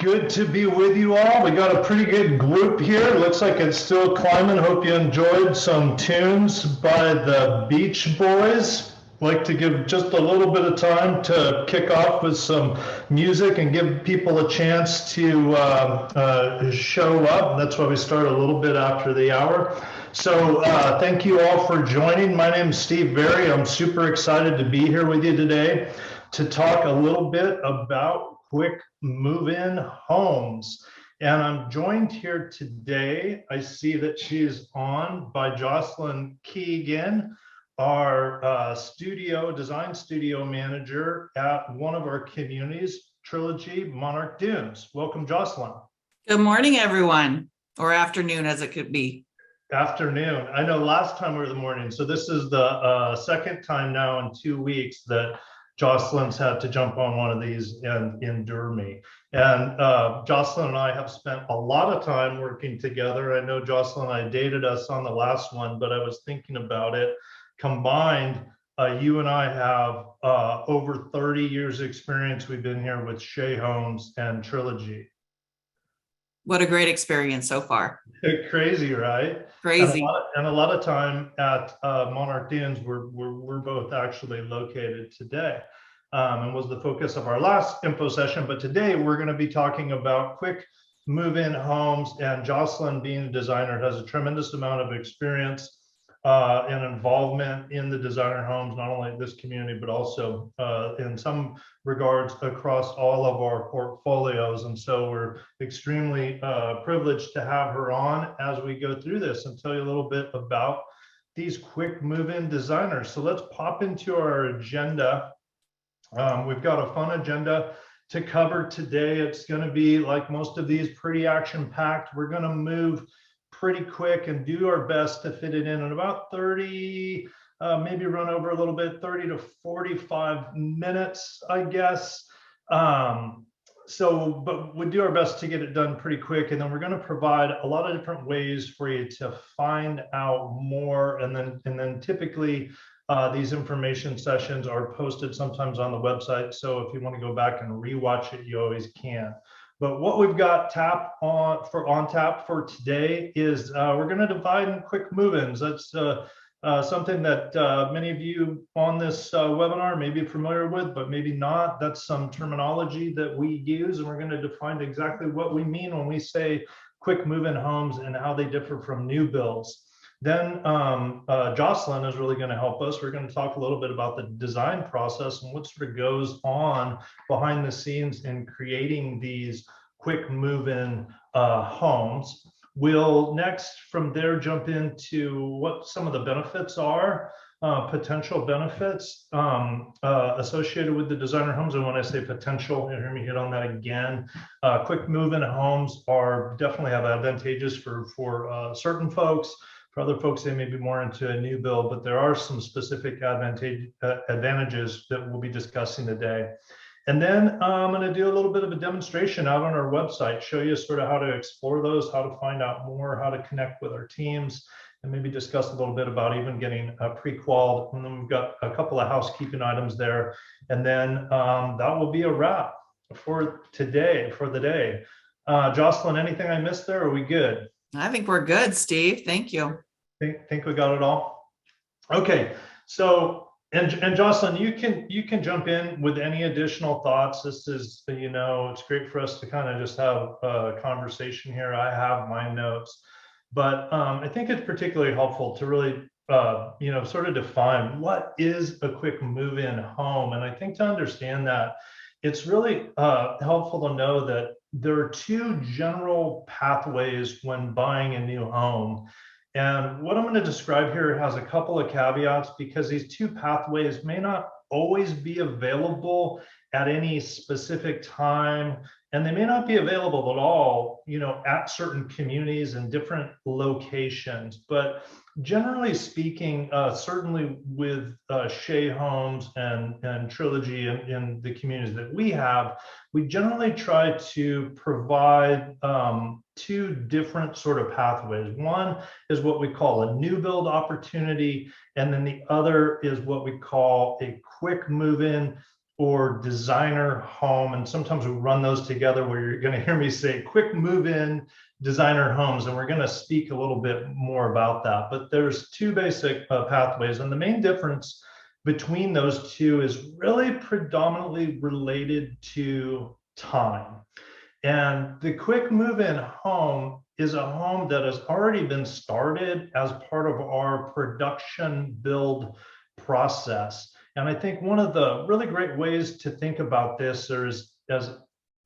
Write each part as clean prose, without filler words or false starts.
Good to be with you all. We got a pretty good group here. Looks like it's still climbing. Hope you enjoyed some tunes by the Beach Boys. Like to give just a little bit of time to kick off with some music and give people a chance to show up. That's why we start a little bit after the hour. So thank you all for joining. My name is Steve Berry. I'm super excited to be here with you today to talk a little bit about quick move-in homes. And I'm joined here today. I see that she's on by Jocelyn Keegan, our design studio manager at one of our communities, Trilogy, Monarch Dunes. Welcome, Jocelyn. Good morning, everyone, or afternoon as it could be. Afternoon. I know last time we were the morning, so this is the second time now in 2 weeks that Jocelyn's had to jump on one of these and endure me. And Jocelyn and I have spent a lot of time working together. I know Jocelyn and I dated us on the last one, but I was thinking about it. Combined, you and I have over 30 years experience. We've been here with Shea Homes and Trilogy. What a great experience so far. Crazy, right? Crazy. And a lot of time at Monarch Dunes, we're both actually located today, and was the focus of our last info session. But today we're going to be talking about quick move-in homes, and Jocelyn, being a designer, has a tremendous amount of experience and involvement in the designer homes, not only in this community, but also in some regards across all of our portfolios. And so we're extremely privileged to have her on as we go through this and tell you a little bit about these quick move-in designers. So let's pop into our agenda. We've got a fun agenda to cover today. It's going to be, like most of these, pretty action-packed. We're going to move pretty quick and do our best to fit it in about 30, maybe run over a little bit, 30 to 45 minutes, I guess. But we do our best to get it done pretty quick. And then we're going to provide a lot of different ways for you to find out more. And then typically these information sessions are posted sometimes on the website. So if you want to go back and rewatch it, you always can. But what we've got on tap for today is we're going to divide in quick move-ins. That's something that many of you on this webinar may be familiar with, but maybe not. That's some terminology that we use, and we're going to define exactly what we mean when we say quick move-in homes and how they differ from new builds. Then Jocelyn is really going to help us. We're going to talk a little bit about the design process and what sort of goes on behind the scenes in creating these quick move-in homes. We'll next from there jump into what some of the benefits are, potential benefits associated with the designer homes. And when I say potential, you hear me hit on that again. Quick move-in homes definitely have advantages for certain folks. For other folks, they may be more into a new build, but there are some specific advantages that we'll be discussing today. And then I'm going to do a little bit of a demonstration out on our website, show you sort of how to explore those, how to find out more, how to connect with our teams, and maybe discuss a little bit about even getting pre-qualified. And then we've got a couple of housekeeping items there. And then that will be a wrap for today, for the day. Jocelyn, anything I missed there? Are we good? I think we're good, Steve. Thank you. Think we got it all? Okay, so and Jocelyn, you can jump in with any additional thoughts. This is, it's great for us to kind of just have a conversation here. I have my notes, but I think it's particularly helpful to really sort of define what is a quick move-in home. And I think to understand that, it's really helpful to know that there are two general pathways when buying a new home. And what I'm going to describe here has a couple of caveats, because these two pathways may not always be available at any specific time, and they may not be available at all, at certain communities and different locations. But generally speaking, certainly with Shea Homes and Trilogy in the communities that we have, we generally try to provide two different sort of pathways. One is what we call a new build opportunity, and then the other is what we call a quick move-in or designer home. And sometimes we run those together where you're going to hear me say quick move in designer homes. And we're going to speak a little bit more about that. But there's two basic pathways. And the main difference between those two is really predominantly related to time. And the quick move-in home is a home that has already been started as part of our production build process. And I think one of the really great ways to think about this is, as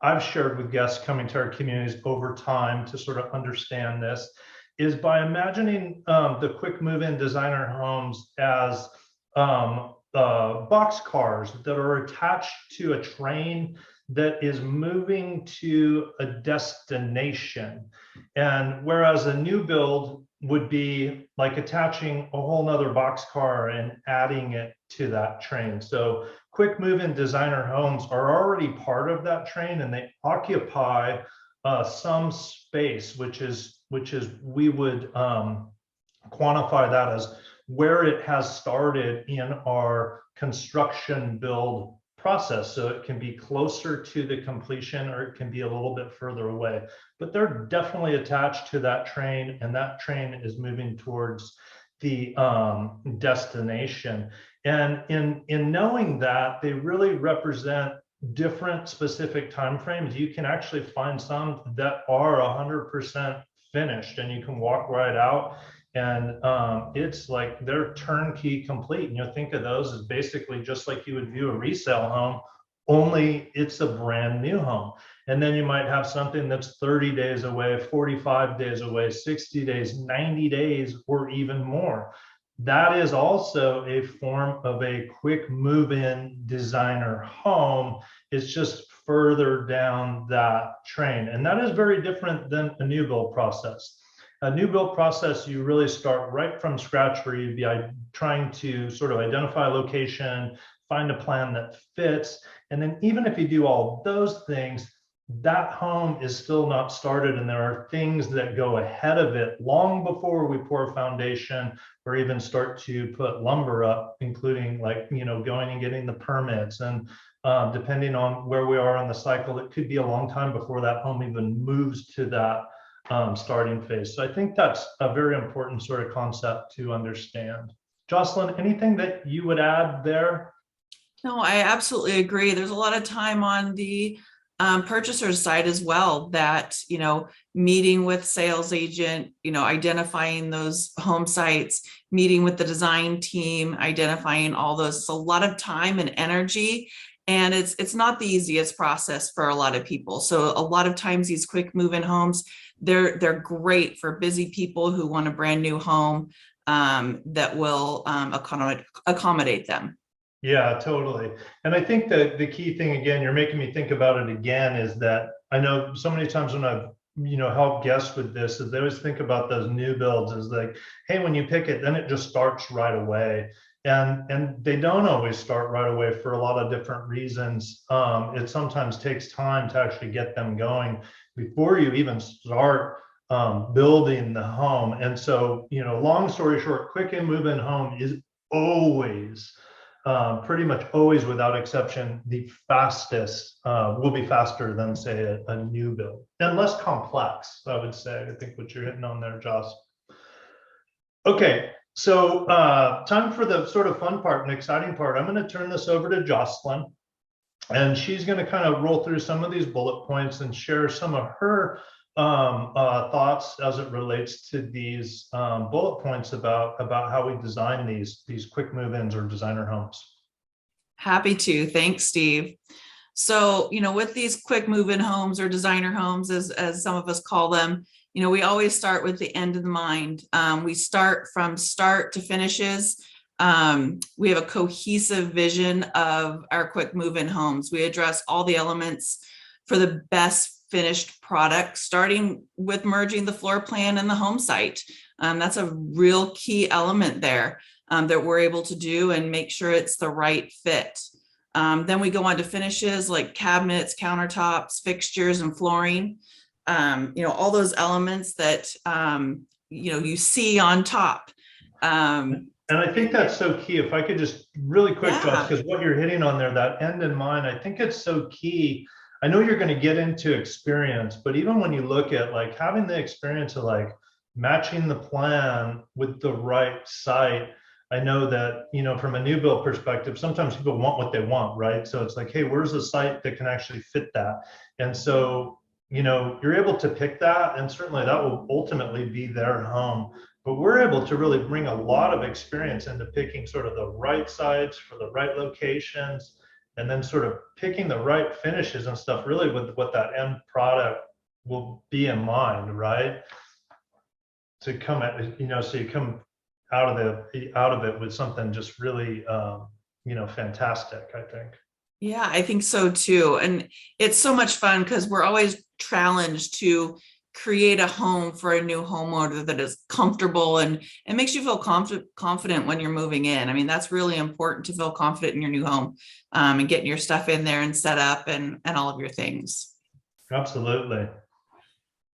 I've shared with guests coming to our communities over time to sort of understand this, is by imagining the quick move-in designer homes as box cars that are attached to a train that is moving to a destination. And whereas a new build would be like attaching a whole nother boxcar and adding it to that train. So quick move-in designer homes are already part of that train, and they occupy some space, which is we would quantify that as where it has started in our construction build process. So it can be closer to the completion, or it can be a little bit further away, but they're definitely attached to that train, and that train is moving towards the destination. And in knowing that, they really represent different specific timeframes. You can actually find some that are 100% finished, and you can walk right out, and it's like they're turnkey complete. And you'll think of those as basically just like you would view a resale home, only it's a brand new home. And then you might have something that's 30 days away, 45 days away, 60 days, 90 days, or even more. That is also a form of a quick move-in designer home. It's just further down that train. And that is very different than a new build process. A new build process, you really start right from scratch, where you'd be trying to sort of identify a location, find a plan that fits. And then even if you do all those things, that home is still not started, and there are things that go ahead of it long before we pour foundation or even start to put lumber up, including like, going and getting the permits. And depending on where we are on the cycle, it could be a long time before that home even moves to that starting phase. So I think that's a very important sort of concept to understand. Jocelyn, anything that you would add there? No, I absolutely agree. There's a lot of time on the purchaser's side as well, that, meeting with sales agent, identifying those home sites, meeting with the design team, identifying all those. It's a lot of time and energy, and it's not the easiest process for a lot of people. So a lot of times these quick move-in homes, they're great for busy people who want a brand new home that will accommodate them. Yeah, totally. And I think that the key thing, again, you're making me think about it again, is that I know so many times when I've helped guests with this, is they always think about those new builds as like, hey, when you pick it, then it just starts right away. And they don't always start right away for a lot of different reasons. It sometimes takes time to actually get them going before you even start building the home. And so, long story short, quick and move-in home is always, pretty much always without exception, the fastest, will be faster than, say, a new build, and less complex, I would say. I think what you're hitting on there, Joss. Okay, so time for the sort of fun part and exciting part. I'm going to turn this over to Jocelyn, and she's going to kind of roll through some of these bullet points and share some of her thoughts as it relates to these bullet points about how we design these quick move-ins or designer homes. Happy to. Thanks, Steve. So, with these quick move-in homes or designer homes, as some of us call them, we always start with the end in mind. We start from start to finishes. We have a cohesive vision of our quick move-in homes. We address all the elements for the best finished product, starting with merging the floor plan and the home site. That's a real key element there that we're able to do and make sure it's the right fit. Then we go on to finishes like cabinets, countertops, fixtures, and flooring. All those elements that you see on top. And I think that's so key. If I could just really quick, Josh, Yeah. because what you're hitting on there, that end in mind, I think it's so key. I know you're going to get into experience, but even when you look at like having the experience of like matching the plan with the right site, I know that, you know, from a new build perspective, sometimes people want what they want, right? So it's like, hey, where's a site that can actually fit that? And so, you know, you're able to pick that, and certainly that will ultimately be their home. But we're able to really bring a lot of experience into picking sort of the right sites for the right locations, and then sort of picking the right finishes and stuff, really with what that end product will be in mind, right? To come at, you know, so you come out of it with something just really, you know, fantastic, I think. Yeah, I think so too. And it's so much fun because we're always challenged to create a home for a new homeowner that is comfortable and makes you feel confident when you're moving in. I mean, that's really important, to feel confident in your new home, and getting your stuff in there and set up and all of your things. Absolutely.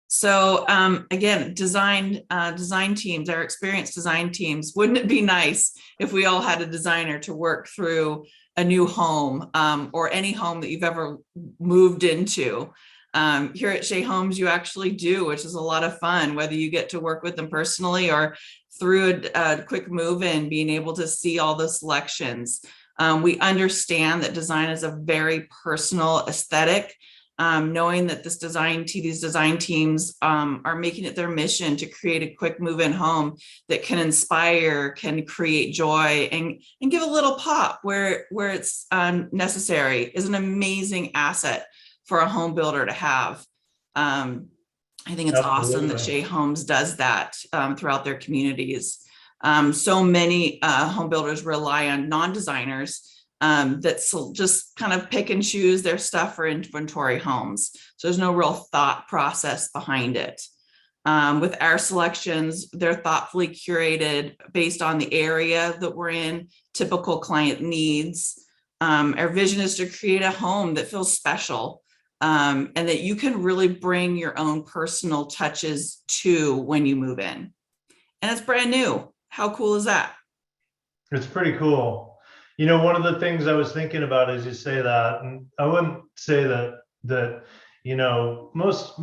So again, design teams, our experienced design teams, wouldn't it be nice if we all had a designer to work through a new home, or any home that you've ever moved into? Here at Shea Homes, you actually do, which is a lot of fun, whether you get to work with them personally or through a quick move in, being able to see all the selections. We understand that design is a very personal aesthetic. Knowing that these design teams are making it their mission to create a quick move-in home that can inspire, can create joy, and give a little pop where it's necessary, is an amazing asset for a home builder to have. I think it's awesome that Absolutely. Shea Homes does that throughout their communities. So many home builders rely on non-designers that just kind of pick and choose their stuff for inventory homes. So there's no real thought process behind it. With our selections, they're thoughtfully curated based on the area that we're in, typical client needs. Our vision is to create a home that feels special, and that you can really bring your own personal touches to when you move in. And it's brand new. How cool is that? It's pretty cool. You know, one of the things I was thinking about as you say that, and I wouldn't say that you know, most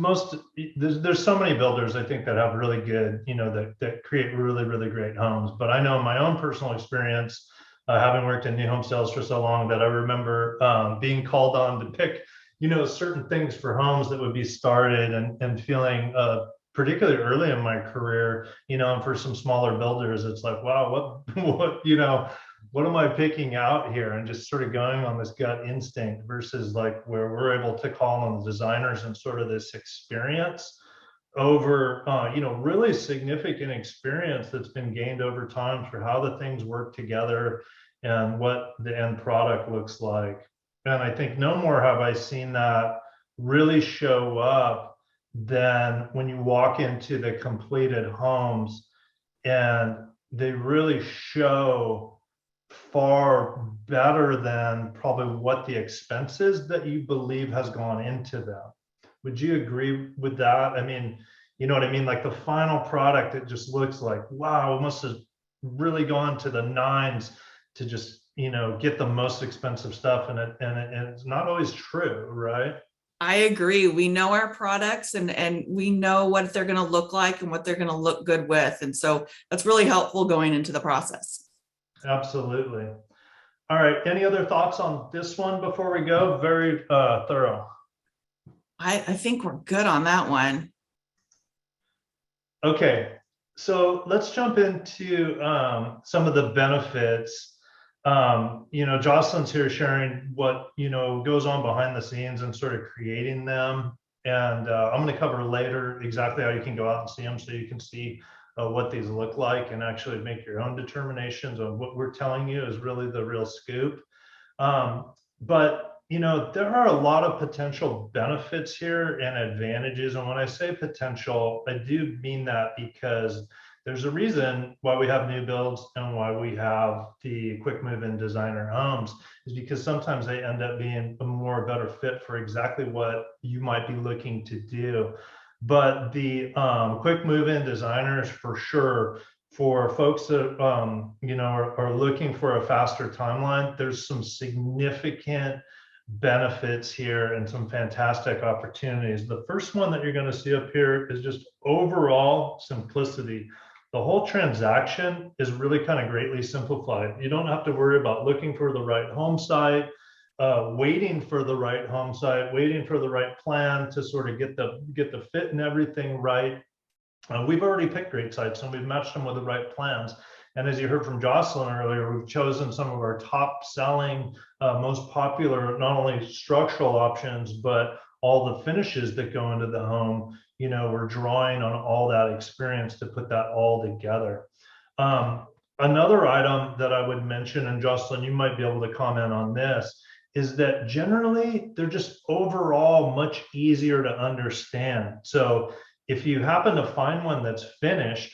there's so many builders I think that have really good, you know, that create really great homes. But I know in my own personal experience, having worked in new home sales for so long, that I remember being called on to pick, you know, certain things for homes that would be started, and feeling particularly early in my career, you know, and for some smaller builders, it's like, wow, what, you know, what am I picking out here? And just sort of going on this gut instinct versus like where we're able to call on the designers and sort of this experience over, you know, really significant experience that's been gained over time for how the things work together and what the end product looks like. And I think no more have I seen that really show up than when you walk into the completed homes, and they really show far better than probably what the expenses that you believe has gone into them. Would you agree with that? I mean, you know what I mean? Like the final product, it just looks like, wow, it must have really gone to the nines to just, you know, get the most expensive stuff. And it's not always true, right? I agree. We know our products, and we know what they're going to look like and what they're going to look good with. And so that's really helpful going into the process. Absolutely. All right. Any other thoughts on this one before we go? Very thorough. I think we're good on that one. Okay. So let's jump into some of the benefits. You know, Jocelyn's here sharing what, you know, goes on behind the scenes and sort of creating them. And I'm going to cover later exactly how you can go out and see them, so you can see what these look like and actually make your own determinations on what we're telling you is really the real scoop. But you know, there are a lot of potential benefits here and advantages. And when I say potential, I do mean that because there's a reason why we have new builds and why we have the quick move-in designer homes, is because sometimes they end up being a more better fit for exactly what you might be looking to do. But the quick move-in designers, for sure, for folks that are looking for a faster timeline, there's some significant benefits here and some fantastic opportunities. The first one that you're going to see up here is just overall simplicity. The whole transaction is really kind of greatly simplified. You don't have to worry about looking for the right home site, waiting for the right home site, waiting for the right plan to sort of get the fit and everything right. We've already picked great sites and we've matched them with the right plans. And as you heard from Jocelyn earlier, we've chosen some of our top selling, most popular, not only structural options, but all the finishes that go into the home. We're drawing on all that experience to put that all together. Another item that I would mention, and Jocelyn, you might be able to comment on this, is that generally they're just overall much easier to understand. So if you happen to find one that's finished,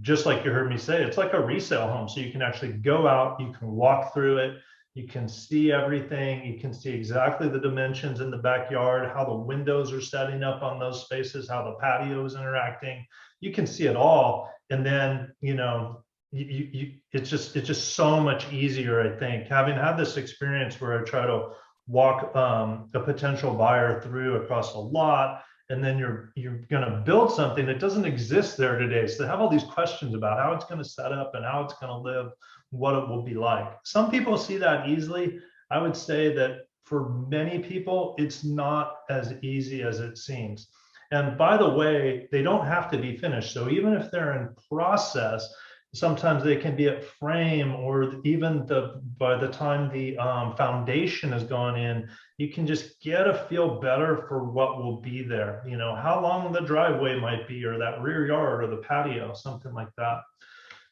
just like you heard me say, it's like a resale home. So you can actually go out, you can walk through it, you can see everything, you can see exactly the dimensions in the backyard, how the windows are setting up on those spaces, how the patio is interacting. You can see it all. And then, it's just so much easier, I think, having had this experience where I try to walk a potential buyer through across a lot, and then you're going to build something that doesn't exist there today. So they have all these questions about how it's going to set up and how it's going to live, what it will be like. Some people see that easily. I would say that for many people, it's not as easy as it seems. And by the way, they don't have to be finished. So even if they're in process, sometimes they can be at frame, or even by the time the foundation has gone in, you can just get a feel better for what will be there. How long the driveway might be, or that rear yard, or the patio, something like that.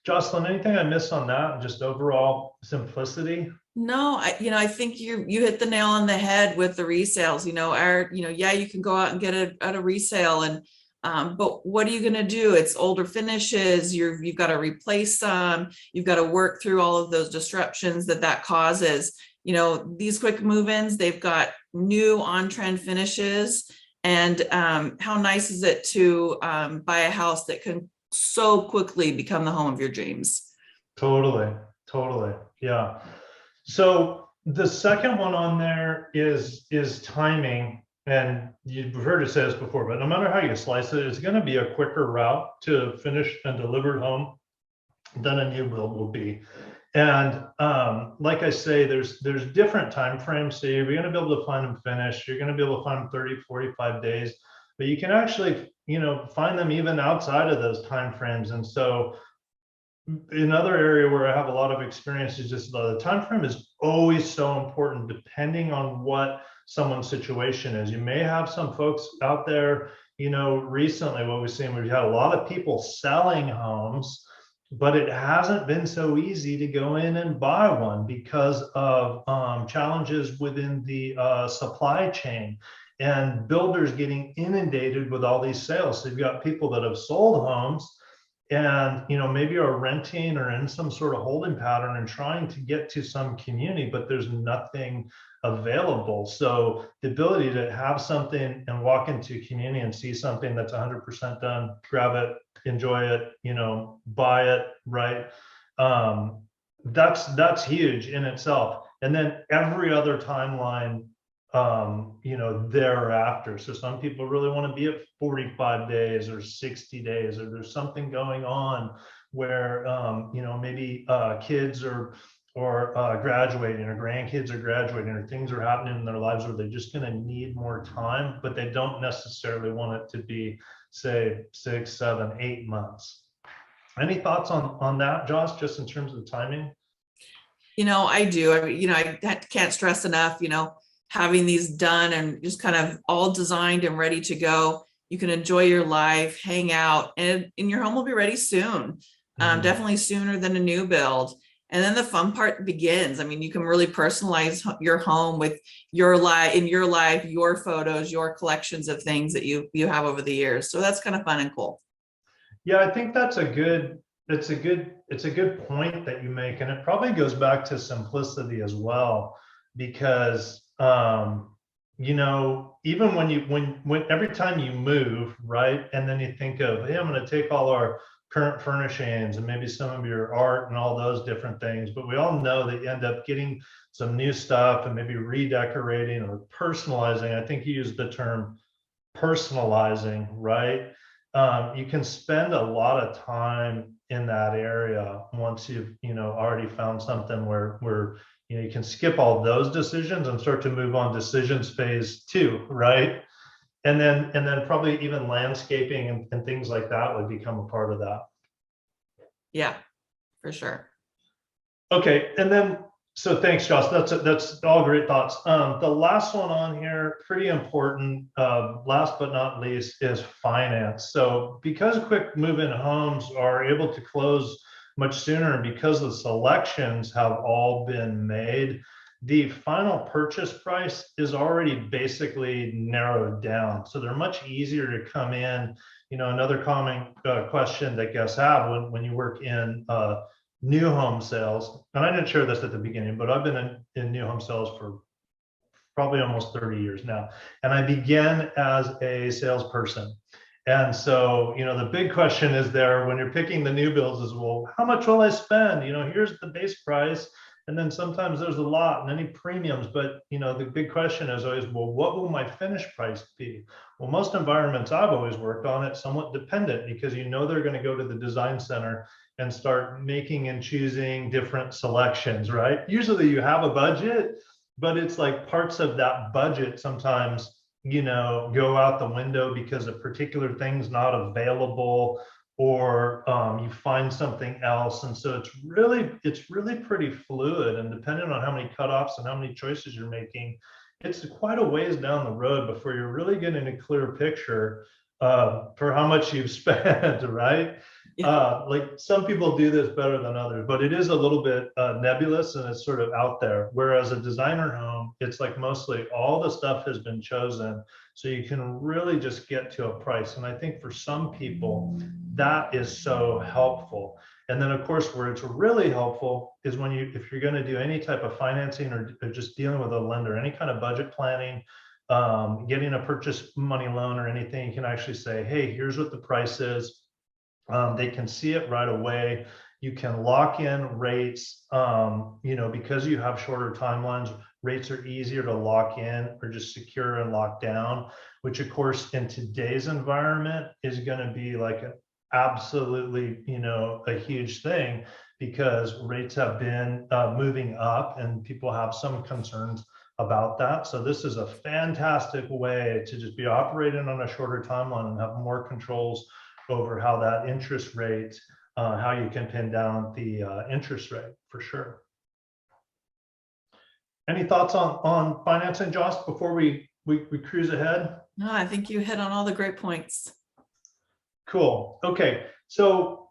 Jocelyn, anything I missed on that? Just overall simplicity? No, I think you hit the nail on the head with the resales. Yeah, you can go out and get it at a resale, and but what are you going to do? It's older finishes. You've got to replace them. You've got to work through all of those disruptions that causes. These quick move-ins, they've got new on-trend finishes. And how nice is it to buy a house that can so quickly become the home of your dreams? Totally. Yeah. So the second one on there is timing. And you've heard it say this before, but no matter how you slice it, it's going to be a quicker route to finished and delivered home than a new build will be. And like I say, there's different time frames. So you're going to be able to find them finished. You're going to be able to find them 30, 45 days, but you can actually, find them even outside of those time frames. And so another area where I have a lot of experience is just the time frame is always so important, depending on what someone's situation is. You may have some folks out there, recently what we've seen, we've had a lot of people selling homes, but it hasn't been so easy to go in and buy one because of challenges within the supply chain and builders getting inundated with all these sales. So you've got people that have sold homes and maybe are renting or in some sort of holding pattern and trying to get to some community, but there's nothing available. So the ability to have something and walk into a community and see something that's 100% done, grab it, enjoy it, buy it, right? That's huge in itself. And then every other timeline thereafter. So some people really want to be at 45 days or 60 days, or there's something going on where, maybe kids or graduating, or grandkids are graduating, or things are happening in their lives where they're just going to need more time, but they don't necessarily want it to be, say, 6, 7, 8 months. Any thoughts on that, Josh, just in terms of the timing? I do. I can't stress enough, having these done and just kind of all designed and ready to go. You can enjoy your life, hang out, and your home will be ready soon. Definitely sooner than a new build. And then the fun part begins. You can really personalize your home with your life, your photos, your collections of things that you have over the years. So that's kind of fun and cool. Yeah, I think it's a good point that you make. And it probably goes back to simplicity as well, because even when every time you move, right, and then you think of, hey, I'm going to take all our current furnishings and maybe some of your art and all those different things. But we all know that you end up getting some new stuff and maybe redecorating or personalizing. I think you used the term personalizing, right? You can spend a lot of time in that area once you've already found something where you can skip all those decisions and start to move on decisions phase 2, right? And then probably even landscaping and things like that would become a part of that. Yeah, for sure. Okay, and then so thanks, Josh. That's all great thoughts. The last one on here, pretty important, last but not least, is finance. So because quick move-in homes are able to close much sooner, and because the selections have all been made, the final purchase price is already basically narrowed down. So they're much easier to come in. Another common question that guests have when you work in new home sales, and I didn't share this at the beginning, but I've been in new home sales for probably almost 30 years now. And I began as a salesperson. And so, the big question is there when you're picking the new builds is, well, how much will I spend? Here's the base price. And then sometimes there's a lot and any premiums, but the big question is always, well, what will my finished price be? Well, most environments I've always worked on, it's somewhat dependent because they're going to go to the design center and start making and choosing different selections, right? Usually you have a budget, but it's like parts of that budget sometimes go out the window because a particular thing's not available, or you find something else. And so it's really pretty fluid, and depending on how many cutoffs and how many choices you're making, it's quite a ways down the road before you're really getting a clear picture for how much you've spent, right? Like some people do this better than others, but it is a little bit nebulous and it's sort of out there. Whereas a designer home, it's like mostly all the stuff has been chosen. So you can really just get to a price. And I think for some people, that is so helpful. And then of course, where it's really helpful is when if you're going to do any type of financing or just dealing with a lender, any kind of budget planning, getting a purchase money loan or anything, you can actually say, hey, here's what the price is. They can see it right away. You can lock in rates, because you have shorter timelines, rates are easier to lock in or just secure and lock down, which of course in today's environment is going to be like an absolutely, a huge thing because rates have been moving up and people have some concerns about that. So this is a fantastic way to just be operating on a shorter timeline and have more controls over how that interest rate, how you can pin down the interest rate for sure. Any thoughts on financing, Josh, before we cruise ahead? No, I think you hit on all the great points. Cool. Okay, so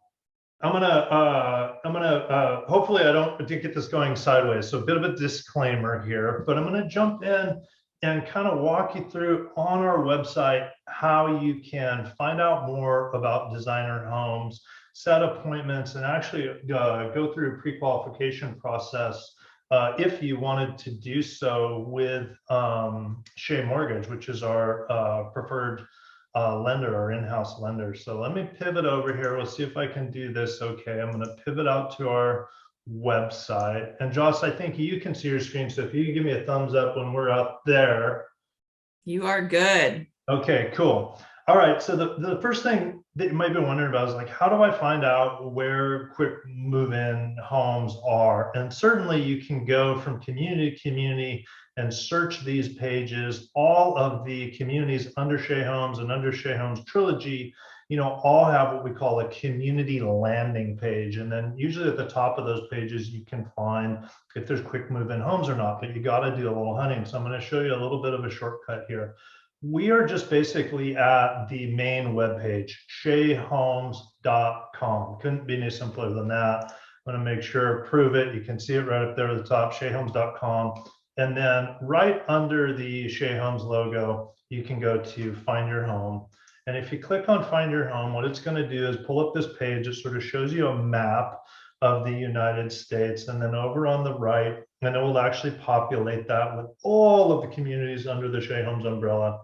I'm gonna hopefully I didn't get this going sideways. So a bit of a disclaimer here, but I'm gonna jump in and kind of walk you through on our website how you can find out more about designer homes, set appointments, and actually go through a pre-qualification process if you wanted to do so with Shea Mortgage, which is our preferred lender, our in-house lender. So let me pivot over here. We'll see if I can do this okay. I'm going to pivot out to our website. And Josh, I think you can see your screen. So if you can give me a thumbs up when we're out there. You are good. Okay, cool. All right. So the first thing that you might be wondering about is like, how do I find out where quick move-in homes are? And certainly you can go from community to community and search these pages. All of the communities under Shea Homes and under Shea Homes Trilogy, all have what we call a community landing page. And then usually at the top of those pages, you can find if there's quick move-in homes or not, but you got to do a little hunting. So I'm going to show you a little bit of a shortcut here. We are just basically at the main webpage, sheahomes.com. Couldn't be any simpler than that. I'm going to make sure, prove it. You can see it right up there at the top, sheahomes.com. And then right under the Shea Homes logo, you can go to Find Your Home. And if you click on Find Your Home, what it's going to do is pull up this page. It sort of shows you a map of the United States. And then over on the right, and it will actually populate that with all of the communities under the Shea Homes umbrella.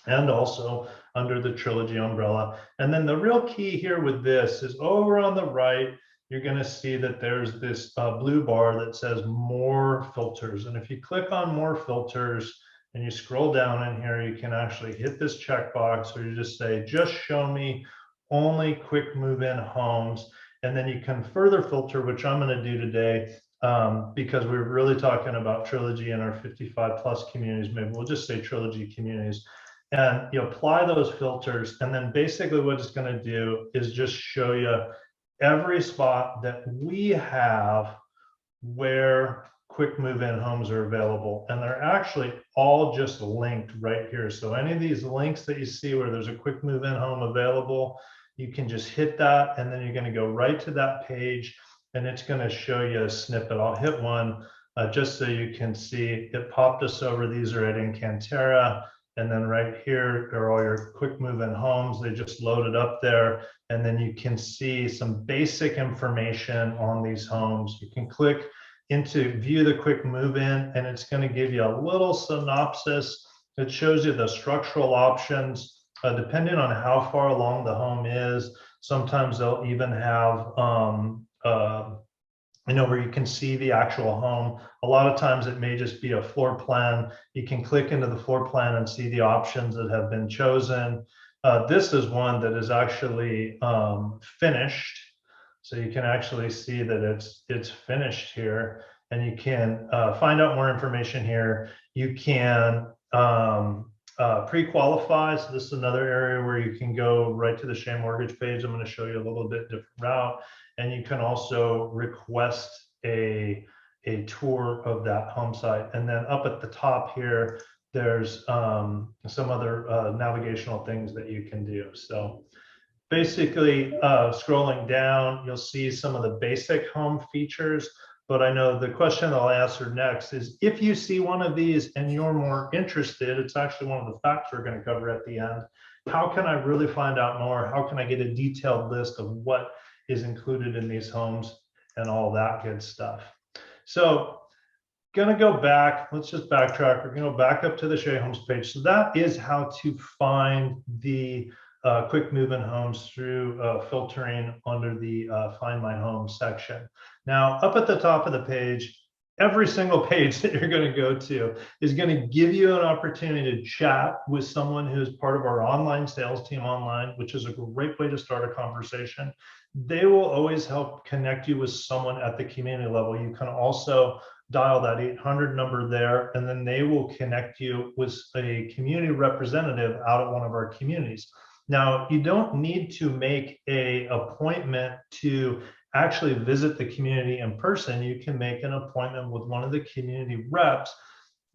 and also under the Trilogy umbrella. And then the real key here with this is over on the right, you're going to see that there's this blue bar that says more filters. And if you click on more filters and you scroll down in here, you can actually hit this checkbox or you just say, just show me only quick move-in homes. And then you can further filter, which I'm going to do today, because we're really talking about Trilogy in our 55 plus communities. Maybe we'll just say Trilogy communities. And you apply those filters, and then basically what it's going to do is just show you every spot that we have where quick move-in homes are available. And they're actually all just linked right here. So any of these links that you see where there's a quick move-in home available, you can just hit that, and then you're going to go right to that page, and it's going to show you a snippet. I'll hit one just so you can see. It popped us over. These are at Encantera. And then right here are all your quick move-in homes. They just loaded up there. And then you can see some basic information on these homes. You can click into view the quick move-in, and it's going to give you a little synopsis. It shows you the structural options, depending on how far along the home is. Sometimes they'll even have where you can see the actual home. A lot of times it may just be a floor plan. You can click into the floor plan and see the options that have been chosen. This is one that is actually finished. So you can actually see that it's finished here, and you can find out more information here. You can pre-qualify. So this is another area where you can go right to the Shea Mortgage page. I'm going to show you a little bit different route. And you can also request a tour of that home site. And then up at the top here, there's some other navigational things that you can do. So basically, scrolling down, you'll see some of the basic home features. But I know the question I'll answer next is, if you see one of these and you're more interested, it's actually one of the facts we're going to cover at the end. How can I really find out more? How can I get a detailed list of what is included in these homes and all that good stuff? So gonna go back, let's just backtrack. We're gonna go back up to the Shea Homes page. So that is how to find the quick move-in homes through filtering under the Find My Home section. Now, up at the top of the page, every single page that you're going to go to is going to give you an opportunity to chat with someone who's part of our online sales team online, which is a great way to start a conversation. They will always help connect you with someone at the community level. You can also dial that 800 number there, and then they will connect you with a community representative out at one of our communities. Now, you don't need to make an appointment to actually visit the community in person. You can make an appointment with one of the community reps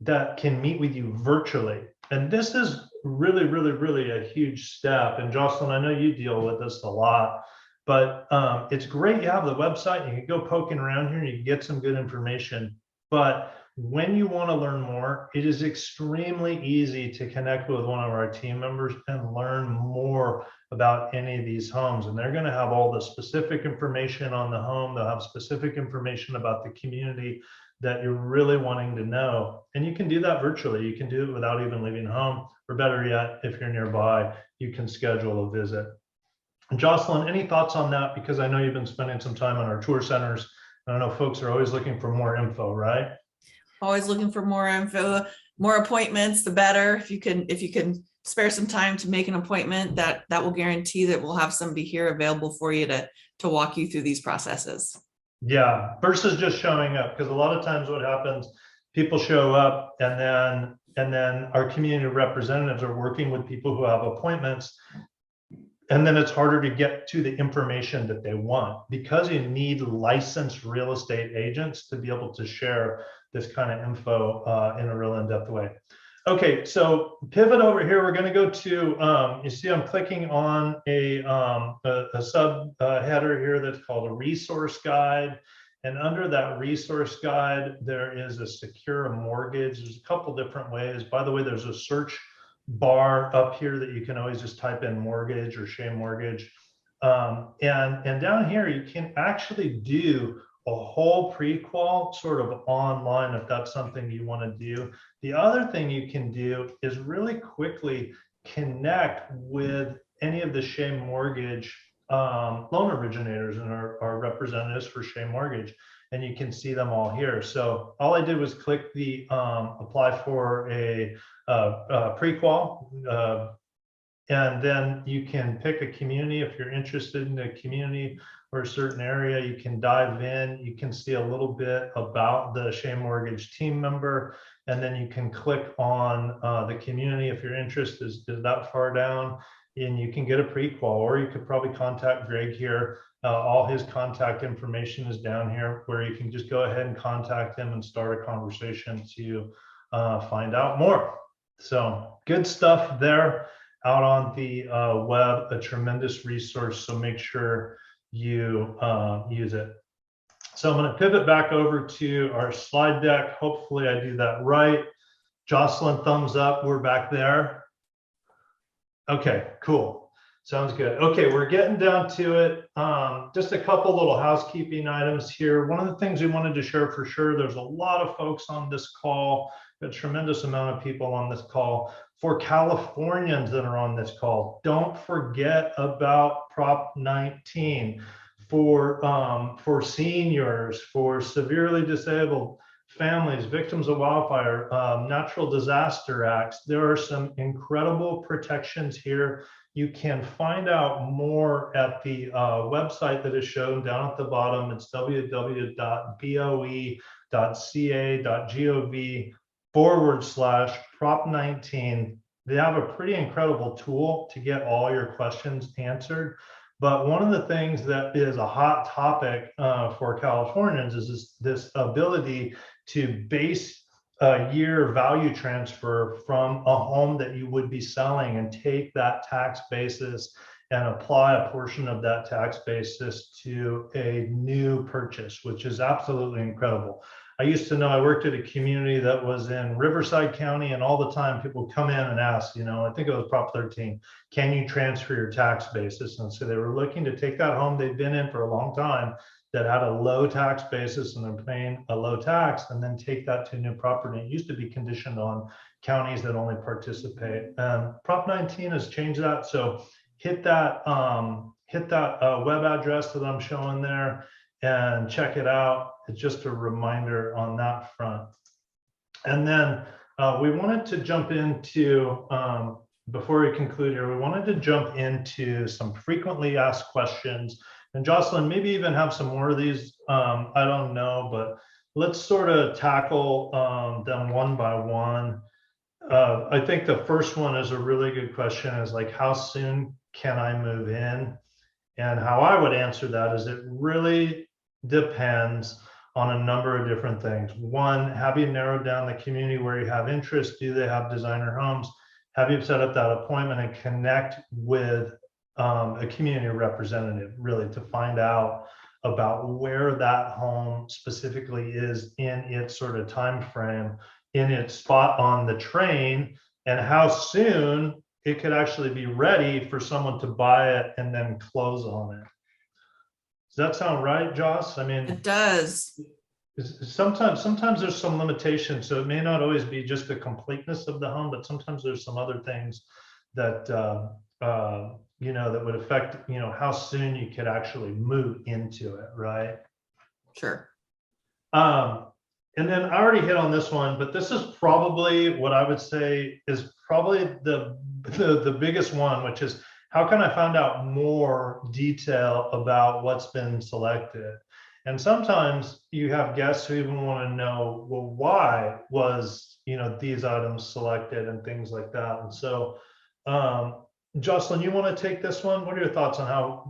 that can meet with you virtually. And this is really, really, really a huge step. And Jocelyn, I know you deal with this a lot, but it's great you have the website. You can go poking around here and you can get some good information. But when you want to learn more, it is extremely easy to connect with one of our team members and learn more about any of these homes. And they're going to have all the specific information on the home. They'll have specific information about the community that you're really wanting to know. And you can do that virtually. You can do it without even leaving home, or better yet, if you're nearby, you can schedule a visit. Jocelyn, any thoughts on that? Because I know you've been spending some time on our tour centers. I know folks are always looking for more info, right? Always looking for more info, more appointments, the better. If you can spare some time to make an appointment, that will guarantee that we'll have somebody here available for you to walk you through these processes. Yeah, versus just showing up, because a lot of times what happens, people show up and then our community representatives are working with people who have appointments, and then it's harder to get to the information that they want, because you need licensed real estate agents to be able to share this kind of info in a real in-depth way. Okay, so pivot over here. We're going to go to, you see I'm clicking on a sub header here that's called a resource guide. And under that resource guide, there is a secure mortgage. There's a couple different ways. By the way, there's a search bar up here that you can always just type in mortgage or Shea Mortgage. And down here, you can actually do a whole pre-qual sort of online if that's something you want to do. The other thing you can do is really quickly connect with any of the Shea Mortgage loan originators and our representatives for Shea Mortgage, and you can see them all here. So all I did was click the apply for a pre-qual, and then you can pick a community if you're interested in a community or a certain area. You can dive in. You can see a little bit about the Shea Mortgage team member, and then you can click on the community if your interest is that far down, and you can get a pre-qual, or you could probably contact Greg here. All his contact information is down here, where you can just go ahead and contact him and start a conversation to find out more. So good stuff there out on the web, a tremendous resource. So make sure you use it. So I'm going to pivot back over to our slide deck. Hopefully I do that right. Jocelyn, thumbs up. We're back there. Okay, cool. Sounds good. Okay, we're getting down to it. Just a couple little housekeeping items here. One of the things we wanted to share for sure, there's a lot of folks on this call, a tremendous amount of people on this call. For Californians that are on this call, don't forget about Prop 19 for seniors, for severely disabled families, victims of wildfire, natural disaster acts. There are some incredible protections here. You can find out more at the website that is shown down at the bottom. It's www.boe.gov/Prop19. They have a pretty incredible tool to get all your questions answered. But one of the things that is a hot topic for Californians is this ability to base a year value transfer from a home that you would be selling and take that tax basis and apply a portion of that tax basis to a new purchase, which is absolutely incredible. I used to know, I worked at a community that was in Riverside County, and all the time people come in and ask, you know, I think it was Prop 13, can you transfer your tax basis? And so they were looking to take that home they've been in for a long time that had a low tax basis and they're paying a low tax, and then take that to a new property. It used to be conditioned on counties that only participate. Prop 19 has changed that. So hit that web address that I'm showing there and check it out. It's just a reminder on that front. And then we wanted to jump into, before we conclude here, we wanted to jump into some frequently asked questions. And Jocelyn, maybe even have some more of these, I don't know, but let's sort of tackle them one by one. I think the first one is a really good question, is like, how soon can I move in? And how I would answer that is it really depends on a number of different things. One, have you narrowed down the community where you have interest? Do they have designer homes? Have you set up that appointment and connect with a community representative, really, to find out about where that home specifically is in its sort of time frame, in its spot on the train, and how soon it could actually be ready for someone to buy it and then close on it. Does that sound right, Joss? I mean, It does. Sometimes there's some limitations, so it may not always be just the completeness of the home, but sometimes there's some other things that you know, that would affect, you know, how soon you could actually move into it, right? Sure. And then I already hit on this one, but this is probably what I would say is probably the biggest one, which is, how can I find out more detail about what's been selected? And sometimes you have guests who even want to know, well, why was, you know, these items selected and things like that. And so, Jocelyn, you want to take this one? What are your thoughts on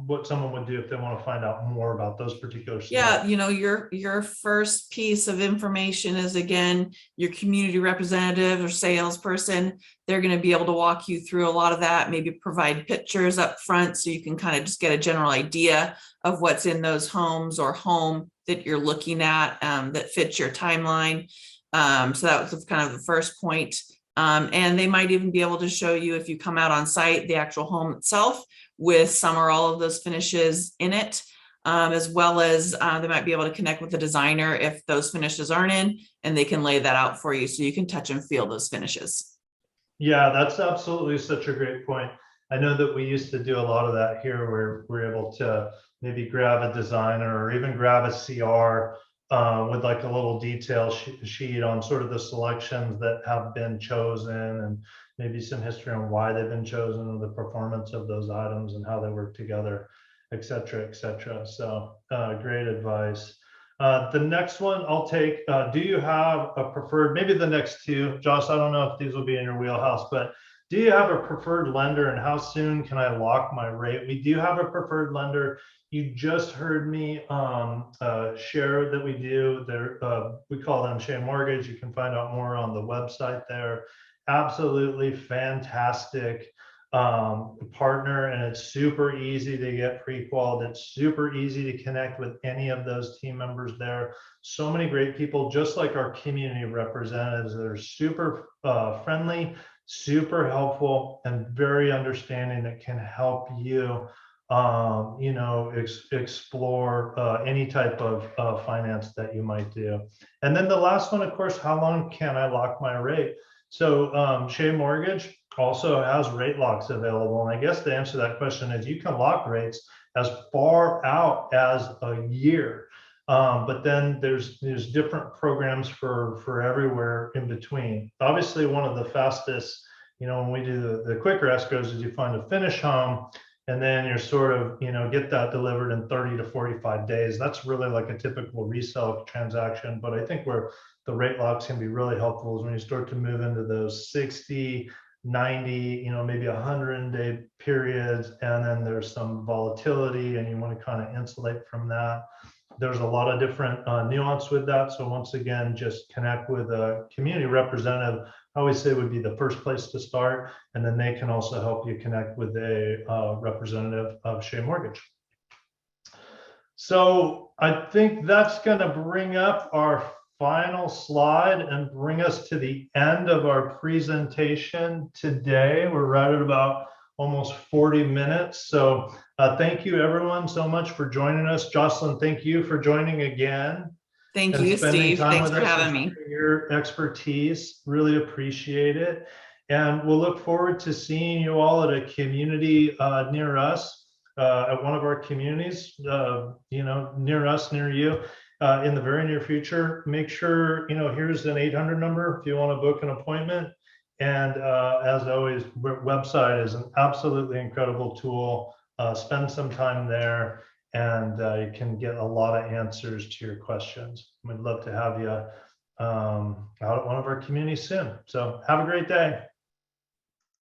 what someone would do if they want to find out more about those particular scenarios? Yeah, you know, your first piece of information is, again, your community representative or salesperson. They're going to be able to walk you through a lot of that, maybe provide pictures up front so you can kind of just get a general idea of what's in those homes or home that you're looking at that fits your timeline. So that was kind of the first point. And they might even be able to show you, if you come out on site, the actual home itself with some or all of those finishes in it, as well as they might be able to connect with the designer if those finishes aren't in, and they can lay that out for you so you can touch and feel those finishes. Yeah, that's absolutely such a great point. I know that we used to do a lot of that here where we're able to maybe grab a designer or even grab a CR with like a little detail sheet on sort of the selections that have been chosen and maybe some history on why they've been chosen and the performance of those items and how they work together, et cetera, et cetera. So great advice. The next one I'll take, do you have a preferred, maybe the next two, Josh, I don't know if these will be in your wheelhouse, but do you have a preferred lender and how soon can I lock my rate? We do have a preferred lender. You just heard me share that we do. There, we call them Shea Mortgage. You can find out more on the website there. Absolutely fantastic partner, and it's super easy to get pre-qualified. It's super easy to connect with any of those team members there. So many great people, just like our community representatives, that are super friendly, super helpful, and very understanding, that can help you you know, explore any type of finance that you might do. And then the last one, of course, how long can I lock my rate? So Shea Mortgage also has rate locks available. And I guess the answer to that question is you can lock rates as far out as a year. But then there's different programs for everywhere in between. Obviously, one of the fastest, you know, when we do the quicker escrows is you find a finish home and then you're sort of, you know, get that delivered in 30 to 45 days. That's really like a typical resale transaction. But I think where the rate locks can be really helpful is when you start to move into those 60, 90, you know, maybe 100-day periods, and then there's some volatility and you want to kind of insulate from that. There's a lot of different nuance with that. So once again, just connect with a community representative. I always say would be the first place to start, and then they can also help you connect with a representative of Shea Mortgage. So I think that's going to bring up our final slide and bring us to the end of our presentation today. We're right at about almost 40 minutes. So thank you everyone so much for joining us. Jocelyn, thank you for joining again. Thank you, Steve. Thanks for having me. Your expertise, really appreciate it. And we'll look forward to seeing you all at a community near us, at one of our communities, you know, near us, near you, in the very near future. Make sure, you know, here's an 800 number if you want to book an appointment. And as always, website is an absolutely incredible tool. Spend some time there, and you can get a lot of answers to your questions. We'd love to have you out at one of our communities soon. So have a great day.